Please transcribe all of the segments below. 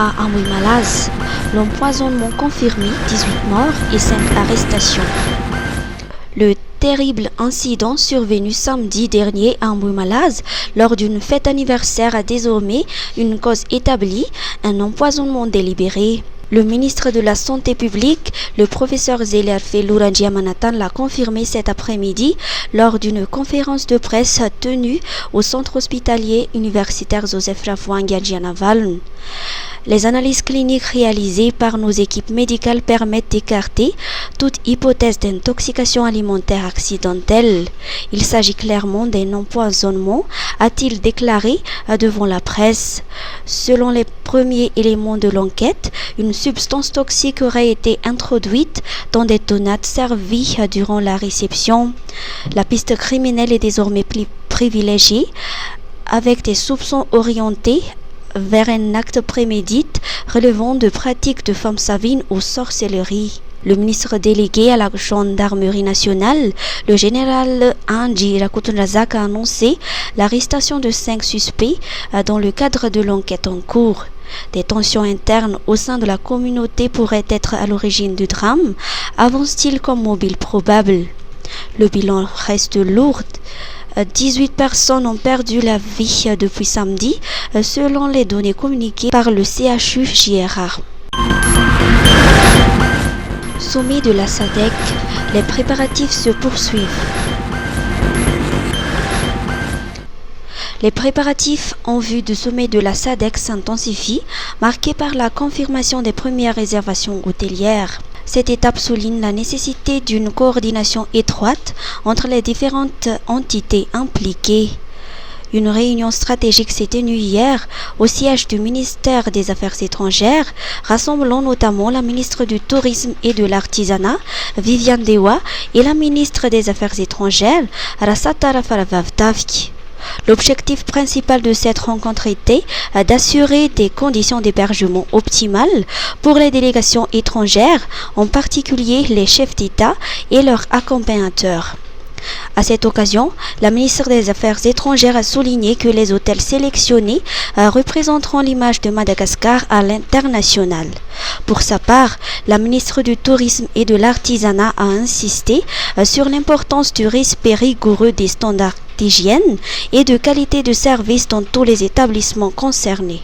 À Amouy-Malaz, l'empoisonnement confirmé, 18 morts et 5 arrestations. Le terrible incident survenu samedi dernier à Amouy-Malaz lors d'une fête anniversaire a désormais une cause établie, un empoisonnement délibéré. Le ministre de la Santé publique, le professeur Zeller Felouranji Amanatan, l'a confirmé cet après-midi lors d'une conférence de presse tenue au centre hospitalier universitaire Joseph Rafouangi à Navalny. Les analyses cliniques réalisées par nos équipes médicales permettent d'écarter toute hypothèse d'intoxication alimentaire accidentelle. Il s'agit clairement d'un empoisonnement, a-t-il déclaré devant la presse. Selon les premiers éléments de l'enquête, une substance toxique aurait été introduite dans des tonates servies durant la réception. La piste criminelle est désormais privilégiée avec des soupçons orientés vers un acte prémédité relevant de pratiques de femmes savines ou sorcellerie. Le ministre délégué à la gendarmerie nationale, le général Anji Rakutunrazak, a annoncé l'arrestation de 5 suspects dans le cadre de l'enquête en cours. Des tensions internes au sein de la communauté pourraient être à l'origine du drame, avance-t-il comme mobile probable. Le bilan reste lourd. 18 personnes ont perdu la vie depuis samedi, selon les données communiquées par le CHU-JRA. Sommet de la SADC, les préparatifs se poursuivent. Les préparatifs en vue du sommet de la SADC s'intensifient, marqués par la confirmation des premières réservations hôtelières. Cette étape souligne la nécessité d'une coordination étroite entre les différentes entités impliquées. Une réunion stratégique s'est tenue hier au siège du ministère des Affaires étrangères, rassemblant notamment la ministre du Tourisme et de l'Artisanat, Viviane Dewa, et la ministre des Affaires étrangères, Rasata Rafaravavtavki. L'objectif principal de cette rencontre était d'assurer des conditions d'hébergement optimales pour les délégations étrangères, en particulier les chefs d'État et leurs accompagnateurs. À cette occasion, la ministre des Affaires étrangères a souligné que les hôtels sélectionnés représenteront l'image de Madagascar à l'international. Pour sa part, la ministre du Tourisme et de l'Artisanat a insisté sur l'importance du respect rigoureux des standards d'hygiène et de qualité de service dans tous les établissements concernés.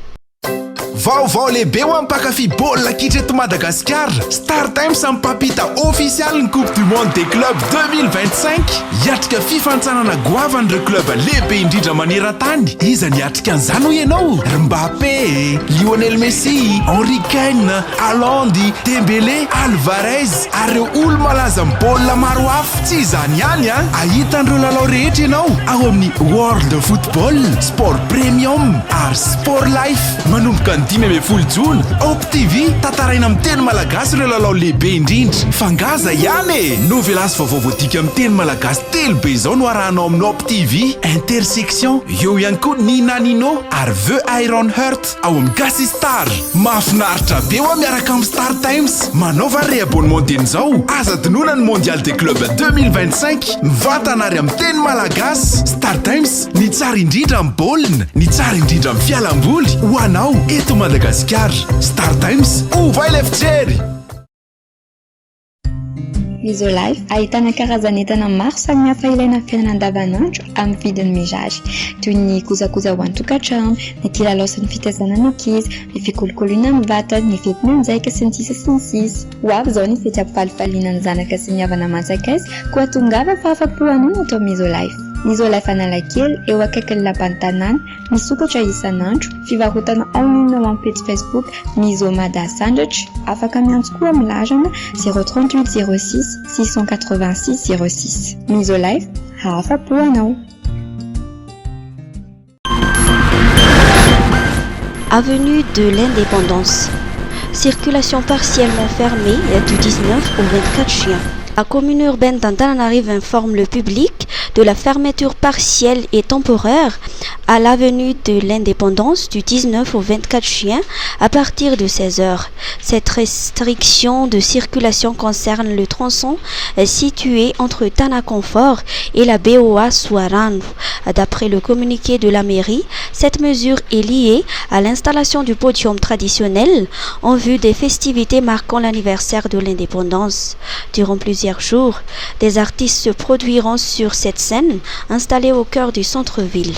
Vaovao lehibe ho ampakafy baolina kitra eto Madagasikara. Star Times mipampita official ny Coupe du Monde des Clubs 2025. Hiatrika fifantsarana goavan'ireo club lehibe indrindra maneran-tany. Iza ny hiatrika an'izany ho ianao? Mbappé, Lionel Messi, Henry Kane, Haaland, Dembélé, Alvarez ary ireo olo malaza amin'ny baolina maro hafa. Tsy izany ihany ahitan'ireo lalao rehetra ianao ao amin'ny World Football, Sport Premium ary Sport Life. Manomboka ny 5 Jona, OpTV tataraina amin'ny teny malagasy ireo lalao lehibe indrindra. Fangaza ihany e! Novelasy vaovao voadika amin'ny teny malagasy telo be izao no arahanao amin'ny OpTV. Intersection, eo ihany koa Nina Nino ary The Iron Heart ao amin'ny Gasy Star. Mahafinaritra be ho miaraka amin'ny Star Times. Manaova re-abonnement dian'izao. Aza dinoina ny Mondial des Clubs 2025. Mivantana ary amin'ny teny malagasy. Star Times, ny tsara indrindra amin'ny baolina, ny tsara indrindra amin'ny fialamboly. Ho anao eto Madagascar. Star Times, ovay ilay fijery. Misolife ahitana karazan'entana maro samihafa ilaina amin'ny fiainana andavanandro amin'ny vidiny mirary, toy ny kojakoja ho an-tokantrano, ny kilalao sy ny fitaizana ny ankizy, ny fikolokoloina amin'ny vatana, ny fetina anjaika sy ny sisa sy ny sisa. Ho avy izao ny fety ampifalifaliana ny zanaka sy ny havana manjakaiza koa tongava fa afa-po anao atao Misolife. Misolife Analakely eo akaikin'ny lapan'ny tanàna, misokatra isan'andro, fivarotana en ligne ao amin'ny page Facebook Miso Mada Sandwich. Afaka miantso koa amin'ny larana 038 06 686 06. Misolife, afa-po anao. Avenue de l'Indépendance. Circulation partiellement fermée du 19 au 24 juin. La commune urbaine d'Antananarive informe le public de la fermeture partielle et temporaire à l'avenue de l'Indépendance du 19 au 24 juin à partir de 16h. Cette restriction de circulation concerne le tronçon situé entre Tanaconfort et la BOA Souarano. D'après le communiqué de la mairie, Cette mesure est liée à l'installation du podium traditionnel en vue des festivités marquant l'anniversaire de l'indépendance. Durant plusieurs jours, des artistes se produiront sur cette scène installée au cœur du centre-ville.